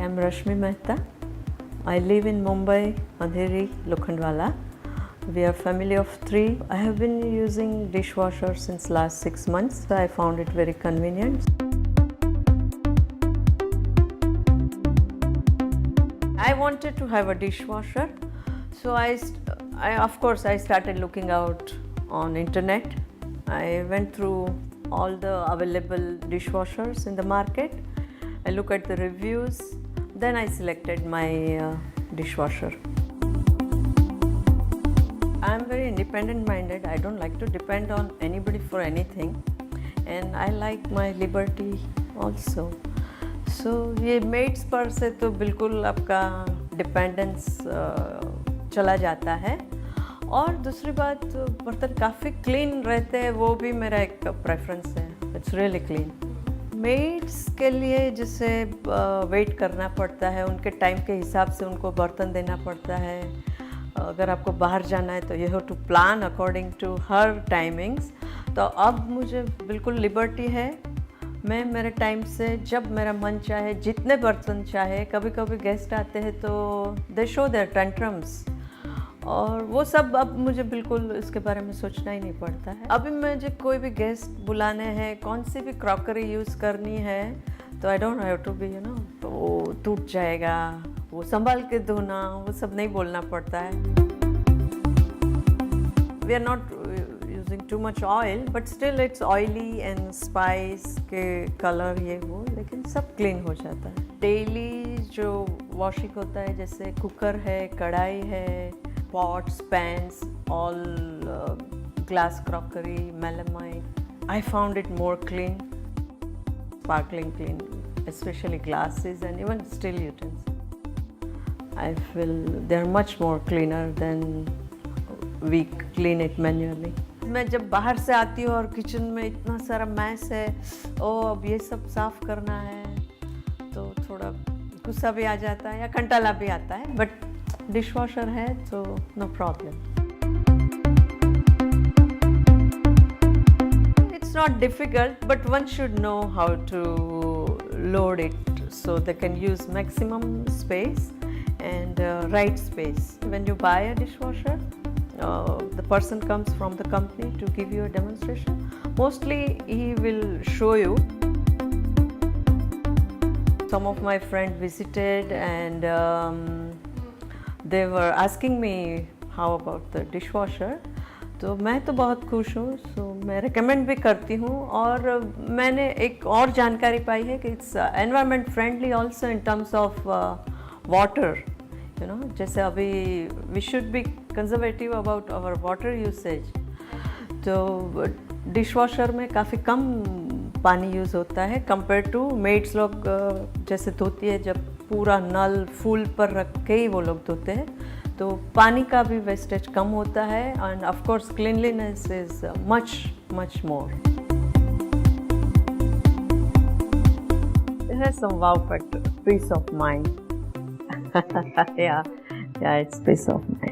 am Rashmi Mehta. I live in Mumbai, Andheri, Lokhandwala. We are a family of 3. I have been using dishwasher since last 6 months. I found it very convenient. I wanted to have a dishwasher, so I started looking out on internet. I went through all the available dishwashers in the market. I look at the reviews, then I selected my dishwasher. I am very independent minded. I don't like to depend on anybody for anything, and I like my liberty also. So ये maids पर से तो बिल्कुल आपका dependence चला जाता है, और दूसरी बात बर्तन काफ़ी क्लीन रहते हैं, वो भी मेरा एक प्रेफरेंस है. It's really clean. मेड्स के लिए जिसे वेट करना पड़ता है, उनके टाइम के हिसाब से उनको बर्तन देना पड़ता है. अगर आपको बाहर जाना है तो you have to plan according to her timings. तो अब मुझे बिल्कुल लिबर्टी है. मैं मेरे टाइम से जब मेरा मन चाहे, जितने बर्तन चाहे. कभी कभी गेस्ट आते हैं तो दे शो देयर टेंट्रम्स, और वो सब अब मुझे बिल्कुल इसके बारे में सोचना ही नहीं पड़ता है. अभी मुझे कोई भी गेस्ट बुलाने हैं, कौन सी भी क्रॉकरी यूज़ करनी है, तो I don't have to be तो वो टूट जाएगा, वो संभाल के धोना, वो सब नहीं बोलना पड़ता है. We are not using too much oil, but still it's oily and spice के कलर ये वो, लेकिन सब क्लीन हो जाता है. डेली जो वॉशिंग होता है, जैसे कुकर है, कढ़ाई है, pots, pans, all glass crockery, melamine. I found it more clean, sparkling clean, especially glasses and even steel utensils. I feel they're much more cleaner than we clean it manually. मैं जब बाहर से आती हूँ और किचन में इतना सारा मैस है, अब ये सब साफ करना है, तो थोड़ा गुस्सा भी आ जाता है या कंटाला भी आता है. बट डिशवॉशर है तो no problem. It's not difficult, but one should know how to load it so they can use maximum space and right space. When you buy a dishwasher, the person comes from the company to give you a demonstration. Mostly he will show you. Some of my friends visited and they were asking me how about the dishwasher. तो मैं तो बहुत खुश हूँ, सो मैं recommend भी करती हूँ. और मैंने एक और जानकारी पाई है कि it's environment friendly also in terms of water. जैसे अभी we should be conservative about our water usage. तो डिशवॉशर में काफ़ी कम पानी यूज़ होता है कंपेयर टू मेड्स लोग जैसे धोती है, जब पूरा नल फुल पर रख के ही वो लोग धोते हैं, तो पानी का भी वेस्टेज कम होता है. End of course cleanliness is much much more. It has some wow factor, peace of mind. yeah, it's peace of mind.